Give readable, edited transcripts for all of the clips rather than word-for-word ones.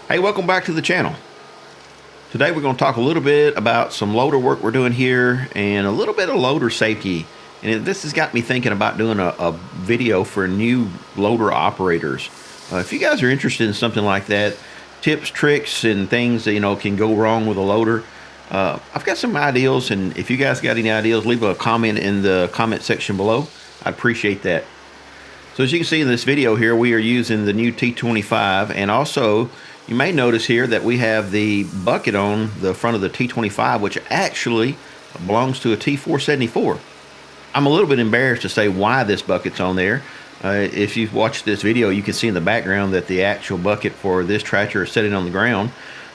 Hey, welcome back to the channel. Today we're going to talk a little bit about some loader work we're doing here and a little bit of loader safety. And this has got me thinking about doing a video for new loader operators. If you guys are interested in something like that, tips, tricks, and things that can go wrong with a loader, I've got some ideas, and if you guys got any ideas, leave a comment in the comment section below. I'd appreciate that. So as you can see in this video here, we are using the new T25, and also you may notice here that we have the bucket on the front of the T25, which actually belongs to a T474. I'm a little bit embarrassed to say why this bucket's on there. If you've watched this video, you can see in the background that the actual bucket for this tractor is sitting on the ground.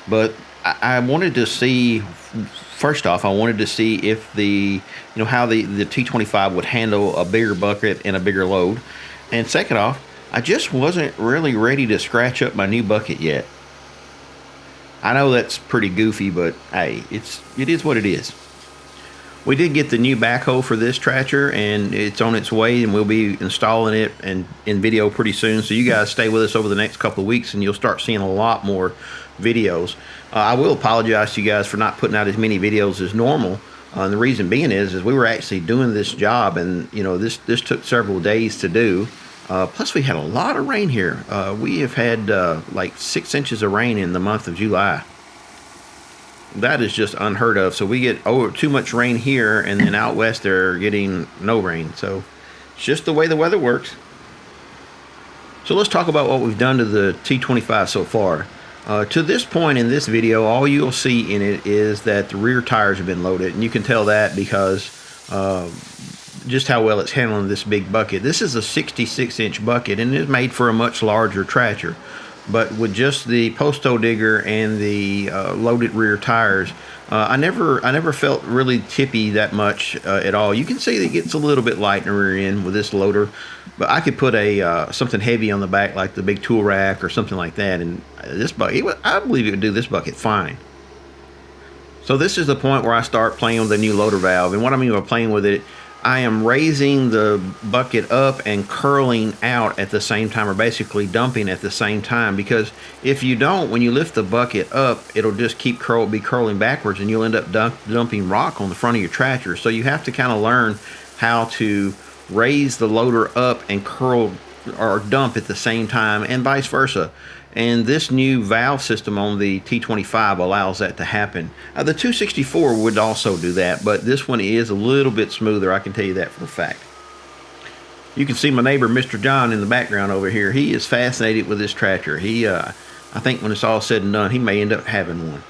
But I wanted to see, first off, I wanted to see if how the T25 would handle a bigger bucket and a bigger load. And second off, I just wasn't really ready to scratch up my new bucket yet. I know that's pretty goofy, but hey, it is what it is. We did get the new backhoe for this tractor, and it's on its way, and we'll be installing it and in video pretty soon. So you guys stay with us over the next couple of weeks, and you'll start seeing a lot more videos. I will apologize to you guys for not putting out as many videos as normal. And the reason being is we were actually doing this job, and this took several days to do. Plus we had a lot of rain here. We have had like 6 inches of rain in the month of July. That is just unheard of. So we get too much rain here, and then out west they're getting no rain. So it's just the way the weather works. So let's talk about what we've done to the T25 so far. To this point in this video, all you'll see in it is that the rear tires have been loaded, and you can tell that because just how well it's handling this big bucket. This is a 66-inch bucket, and it's made for a much larger tractor. But with just the post-toe digger and the loaded rear tires, I never felt really tippy that much at all. You can see that it gets a little bit light in the rear end with this loader, but I could put a something heavy on the back, like the big tool rack or something like that, and this bucket, I believe it would do this bucket fine. So this is the point where I start playing with the new loader valve, and what I mean by playing with it, I am raising the bucket up and curling out at the same time, or basically dumping at the same time, because if you don't, when you lift the bucket up, it'll just be curling backwards, and you'll end up dumping rock on the front of your tractor. So you have to kind of learn how to raise the loader up and curl or dump at the same time, and vice versa. And this new valve system on the T25 allows that to happen. The 264 would also do that, but this one is a little bit smoother. I can tell you that for a fact. You can see my neighbor, Mr. John, in the background over here. He is fascinated with this tractor. I think when it's all said and done, he may end up having one.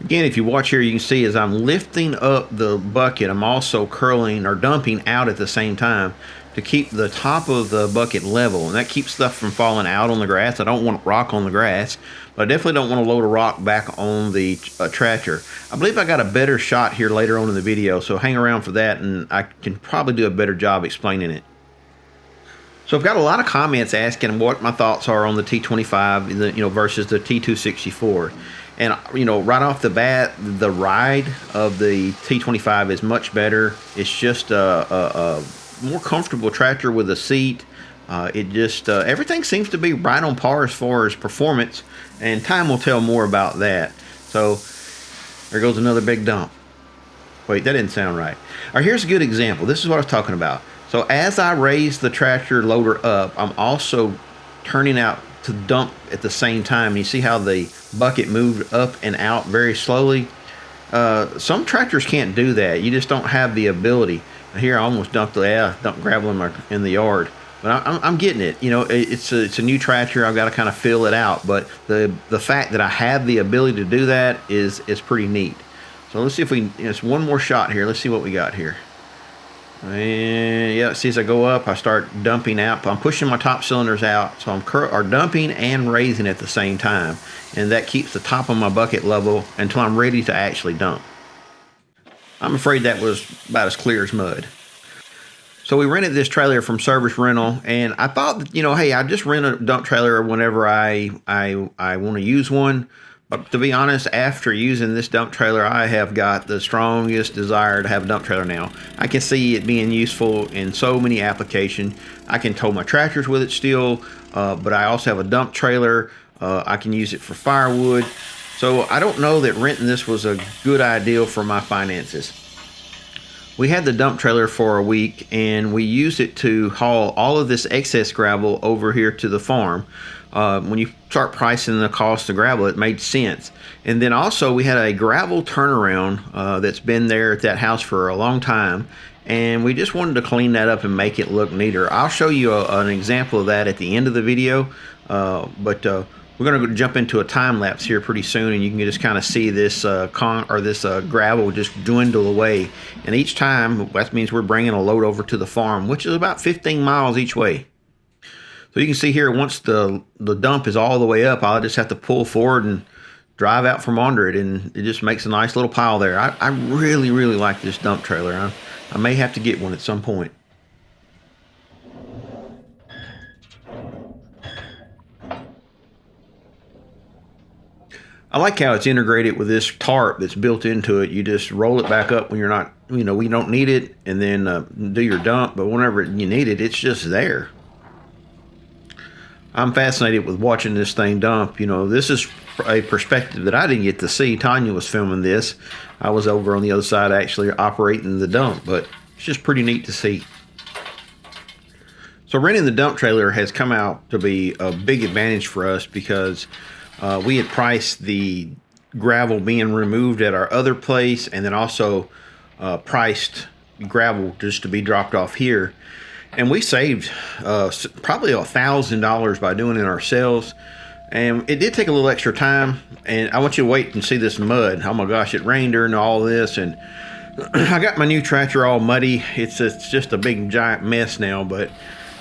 Again, if you watch here, you can see as I'm lifting up the bucket, I'm also curling or dumping out at the same time to keep the top of the bucket level, and that keeps stuff from falling out on the grass. I don't want rock on the grass, but I definitely don't want to load a rock back on the tractor. I believe I got a better shot here later on in the video, so hang around for that, and I can probably do a better job explaining it. So I've got a lot of comments asking what my thoughts are on the T25, versus the T264. And right off the bat, the ride of the T25 is much better. It's just a more comfortable tractor with a seat. Everything seems to be right on par as far as performance, and time will tell more about that. So there goes another big dump. Wait, that didn't sound right. All right, here's a good example. This is what I was talking about. So as I raise the tractor loader up, I'm also turning out to dump at the same time. And you see how the bucket moved up and out very slowly? Some tractors can't do that. You just don't have the ability. Here I almost dumped gravel in the yard, but I'm getting it. It's a new tractor. I've got to kind of feel it out, but the fact that I have the ability to do that is pretty neat. So let's see if it's one more shot here. Let's see what we got here. And yeah, see, as I go up, I start dumping out. I'm pushing my top cylinders out, so I'm dumping and raising at the same time, and that keeps the top of my bucket level until I'm ready to actually dump. I'm afraid that was about as clear as mud. So we rented this trailer from Service Rental, and I thought, hey, I just rent a dump trailer whenever I want to use one. But to be honest, after using this dump trailer, I have got the strongest desire to have a dump trailer now. I can see it being useful in so many applications. I can tow my tractors with it still. but I also have a dump trailer. I can use it for firewood. So I don't know that renting this was a good idea for my finances. We had the dump trailer for a week, and we used it to haul all of this excess gravel over here to the farm. When you start pricing the cost of gravel, it made sense. And then also we had a gravel turnaround that's been there at that house for a long time, and we just wanted to clean that up and make it look neater. I'll show you an example of that at the end of the video, but we're going to jump into a time lapse here pretty soon, and you can just kind of see this gravel just dwindle away. And each time, that means we're bringing a load over to the farm, which is about 15 miles each way. So you can see here, once the dump is all the way up, I'll just have to pull forward and drive out from under it, and it just makes a nice little pile there. I really, really like this dump trailer. I may have to get one at some point. I like how it's integrated with this tarp that's built into it. You just roll it back up when you're not, we don't need it, and then do your dump. But whenever you need it, it's just there. I'm fascinated with watching this thing dump. This is a perspective that I didn't get to see. Tanya was filming this. I was over on the other side actually operating the dump, but it's just pretty neat to see. So renting the dump trailer has come out to be a big advantage for us because we had priced the gravel being removed at our other place, and then also priced gravel just to be dropped off here. And we saved probably $1,000 by doing it ourselves. And it did take a little extra time. And I want you to wait and see this mud. Oh my gosh, it rained during all this. And I got my new tractor all muddy. It's just a big giant mess now. But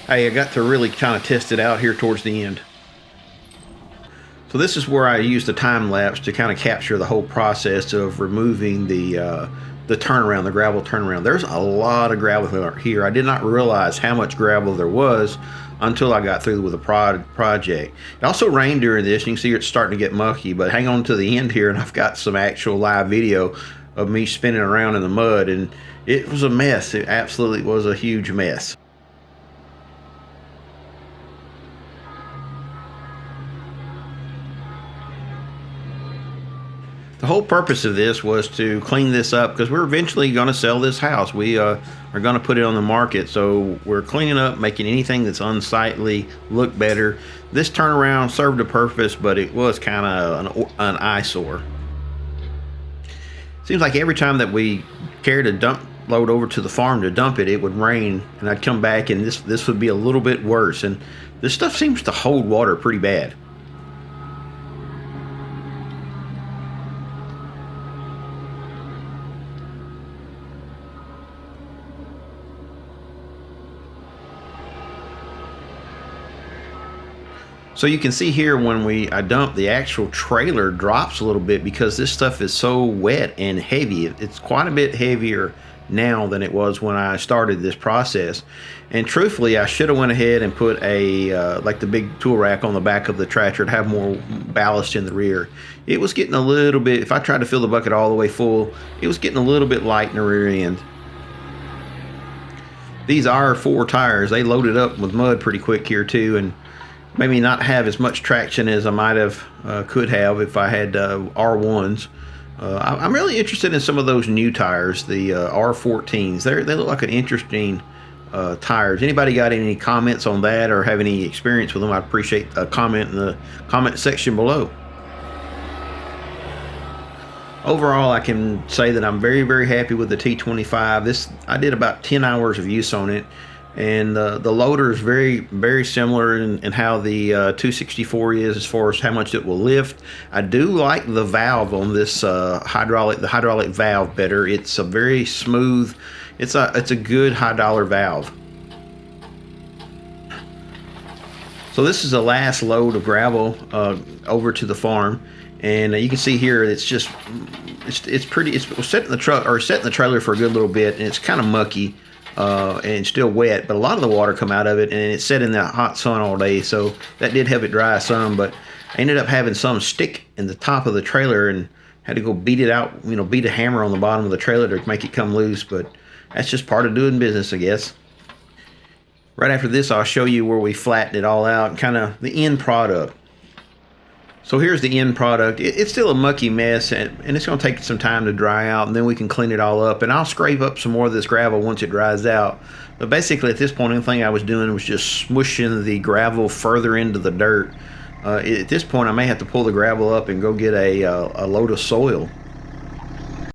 hey, I got to really kind of test it out here towards the end. So this is where I use the time lapse to kind of capture the whole process of removing the turnaround, the gravel turnaround. There's a lot of gravel here. I did not realize how much gravel there was until I got through with the project. It also rained during this. You can see it's starting to get mucky, but hang on to the end here, and I've got some actual live video of me spinning around in the mud, and it was a mess. It absolutely was a huge mess. The whole purpose of this was to clean this up because we're eventually going to sell this house. We are going to put it on the market, so we're cleaning up, making anything that's unsightly look better. This turnaround served a purpose, but it was kind of an eyesore. Seems like every time that we carried a dump load over to the farm to dump it, it would rain, and I'd come back, and this would be a little bit worse. And this stuff seems to hold water pretty bad. So you can see here when I dump, the actual trailer drops a little bit because this stuff is so wet and heavy. It's quite a bit heavier now than it was when I started this process. And truthfully, I should have went ahead and put like the big tool rack on the back of the tractor to have more ballast in the rear. It was getting a little bit, if I tried to fill the bucket all the way full, it was getting a little bit light in the rear end. These R4 tires, they loaded up with mud pretty quick here too, and maybe not have as much traction as I might have could have if I had R1s. I'm really interested in some of those new tires, the R14s. They look like an interesting tires. Anybody got any comments on that or have any experience with them? I'd appreciate a comment in the comment section below. Overall, I can say that I'm very, very happy with the T25. I did about 10 hours of use on it. And the loader is very, very similar in how the 264 is as far as how much it will lift. I do like the valve on this the hydraulic valve better. It's a very smooth, it's a good high dollar valve. So this is the last load of gravel over to the farm, and you can see here it's set in the truck or set in the trailer for a good little bit, and it's kind of mucky. And still wet, but a lot of the water come out of it, and it's set in the hot sun all day, so that did help it dry some. But I ended up having some stick in the top of the trailer and had to go beat it out, beat a hammer on the bottom of the trailer to make it come loose. But that's just part of doing business, I guess. Right after this, I'll show you where we flattened it all out, kind of the end product. So here's the end product. It's still a mucky mess, and it's going to take some time to dry out, and then we can clean it all up. And I'll scrape up some more of this gravel once it dries out. But basically, at this point, the only thing I was doing was just smushing the gravel further into the dirt. At this point, I may have to pull the gravel up and go get a load of soil